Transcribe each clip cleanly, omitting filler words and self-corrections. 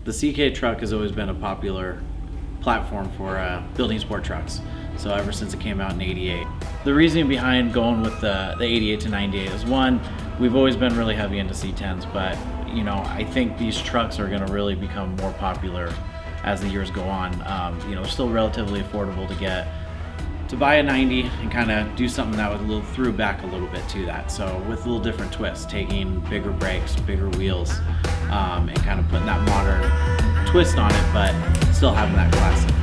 The CK truck has always been a popular platform for building sport trucks. So ever since it came out in '88. The reasoning behind going with the 88 to 98 is, one, we've always been really heavy into C10s, but you know, I think these trucks are going to really become more popular as the years go on. You know, they're still relatively affordable to get. To buy a 90 and kind of do something that would throw back a little bit to that. So with a little different twist, taking bigger brakes, bigger wheels, and kind of putting that modern twist on it, but still having that classic look.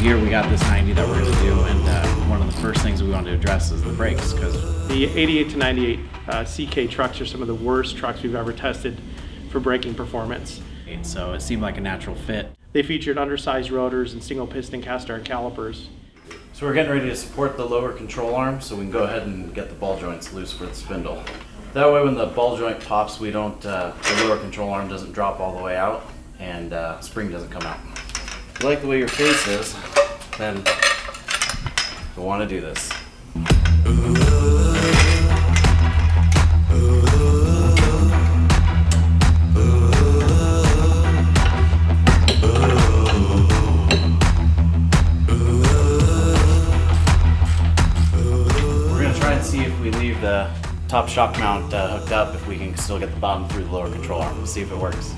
Here we got this 90 that we're going to do, and one of the first things we want to address is the brakes, because the 88 to 98 CK trucks are some of the worst trucks we've ever tested for braking performance. So it seemed like a natural fit. They featured undersized rotors and single piston cast iron calipers. So we're getting ready to support the lower control arm, so we can go ahead and get the ball joints loose for the spindle. That way when the ball joint pops, we don't, the lower control arm doesn't drop all the way out, and spring doesn't come out. If you like the way your face is, then you'll want to do this. We're going to try and see if we leave the top shock mount hooked up, if we can still get the bottom through the lower control arm. We'll see if it works.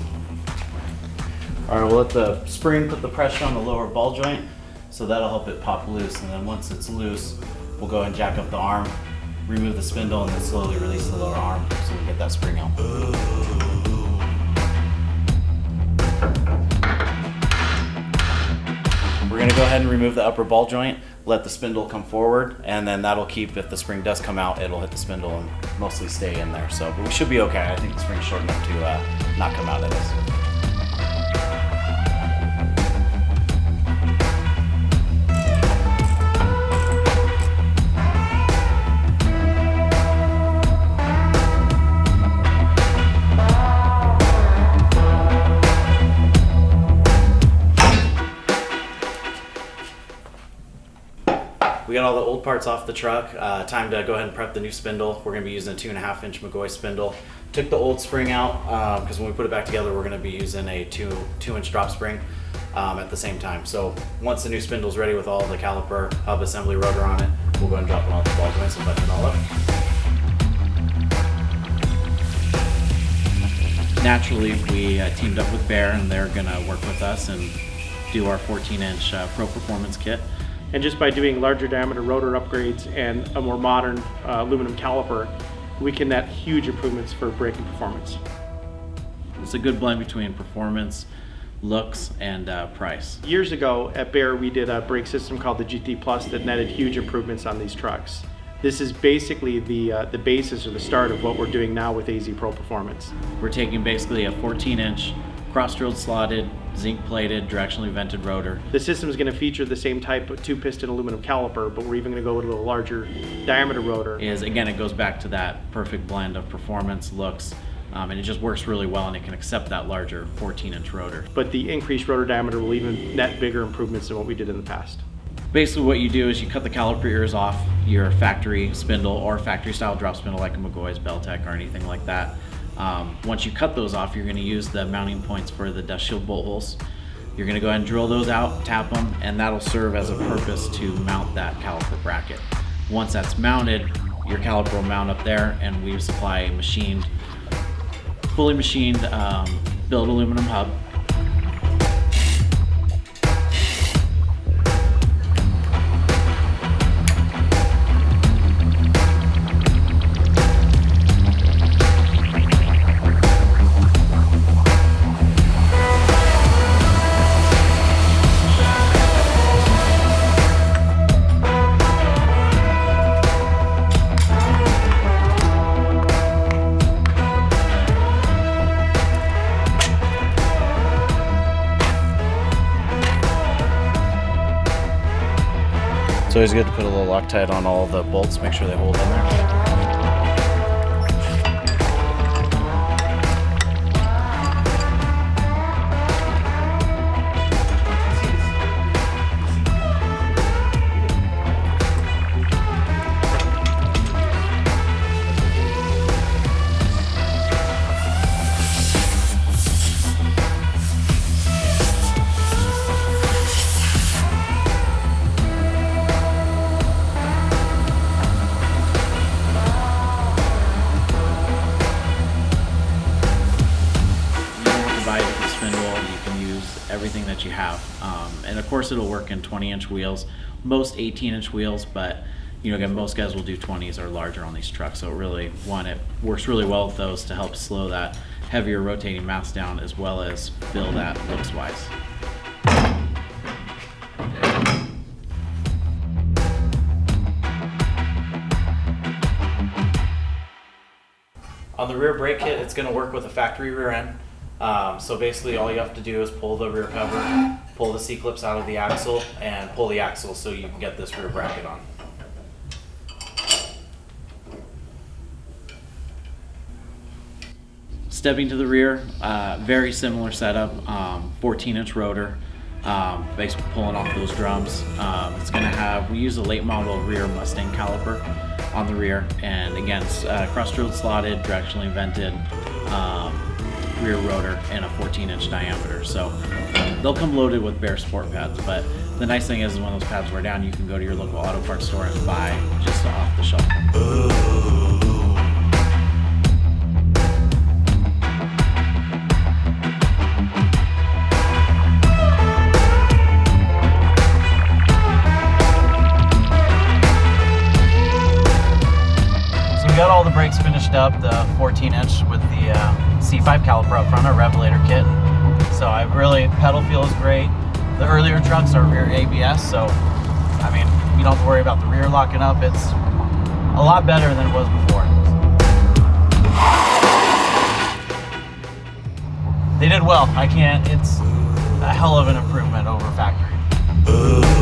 All right, we'll let the spring put the pressure on the lower ball joint, so that'll help it pop loose. And then once it's loose, we'll go ahead and jack up the arm, remove the spindle, and then slowly release the lower arm so we get that spring out. We're gonna go ahead and remove the upper ball joint, let the spindle come forward, and then that'll keep, if the spring does come out, it'll hit the spindle and mostly stay in there. So, but we should be okay. I think the spring's short enough to not come out of this. We got all the old parts off the truck. Time to go ahead and prep the new spindle. We're gonna be using a 2.5 inch McGoy spindle. Took the old spring out because when we put it back together, we're gonna be using a 2-inch drop spring at the same time. So once the new spindle's ready with all the caliper, hub, assembly, rotor on it, we'll go ahead and drop it on the ball joints and button it all up. Naturally, we teamed up with Baer, and they're gonna work with us and do our 14-inch Pro Performance kit. And just by doing larger diameter rotor upgrades and a more modern aluminum caliper, we can net huge improvements for braking performance. It's a good blend between performance, looks, and price. Years ago at Baer, we did a brake system called the GT Plus that netted huge improvements on these trucks. This is basically the basis or the start of what we're doing now with AZ Pro Performance. We're taking basically a 14-inch cross-drilled, slotted, zinc-plated, directionally vented rotor. The system is going to feature the same type of 2-piston aluminum caliper, but we're even going to go with a little larger diameter rotor. Again, it goes back to that perfect blend of performance, looks, and it just works really well, and it can accept that larger 14-inch rotor. But the increased rotor diameter will even net bigger improvements than what we did in the past. Basically what you do is you cut the caliper ears off your factory spindle or factory style drop spindle like a McGoy's, Beltec, or anything like that. Once you cut those off, you're going to use the mounting points for the dust shield bolt holes. You're going to go ahead and drill those out, tap them, and that'll serve as a purpose to mount that caliper bracket. Once that's mounted, your caliper will mount up there, and we supply a fully machined billet aluminum hub. It's always good to put a little Loctite on all the bolts, make sure they hold in there. that you have. And of course it'll work in 20-inch wheels, most 18-inch wheels, but you know, again, most guys will do 20s or larger on these trucks. So it works really well with those to help slow that heavier rotating mass down, as well as feel that looks wise. On the rear brake kit, it's going to work with a factory rear end. So basically all you have to do is pull the rear cover, pull the C-clips out of the axle, and pull the axle so you can get this rear bracket on. Stepping to the rear, very similar setup, 14-inch rotor, basically pulling off those drums. It's going to have, we use a late model rear Mustang caliper on the rear, and again, it's cross-drilled slotted, directionally vented rear rotor and a 14-inch diameter. So they'll come loaded with Baer sport pads, but the nice thing is when those pads wear down, you can go to your local auto parts store and buy just off the shelf. Got all the brakes finished up, the 14-inch with the C5 caliper up front, our revelator kit. So pedal feels great. The earlier trucks are rear ABS, so I mean, you don't have to worry about the rear locking up. It's a lot better than it was before. They did well. It's a hell of an improvement over factory.